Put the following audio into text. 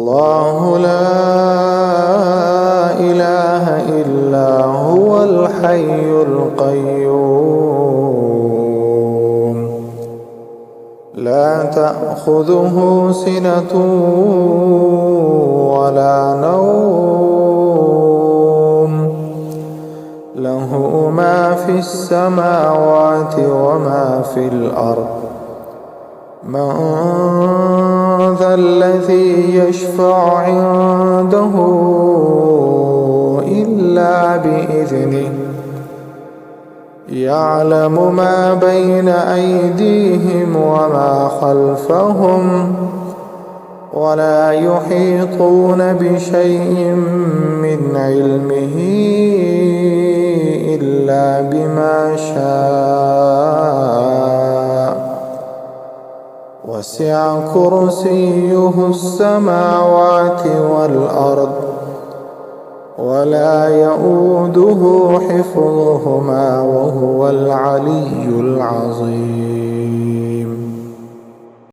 الله لا إله إلا هو الحي القيوم لا تأخذه سنة ولا نوم له ما في السماوات وما في الأرض من ذا الذي يشفع عنده إلا بإذنه يعلم ما بين أيديهم وما خلفهم ولا يحيطون بشيء من علمه إلا بما شاء وسع كرسيه السماوات والأرض ولا يؤوده حفظهما وهو العلي العظيم.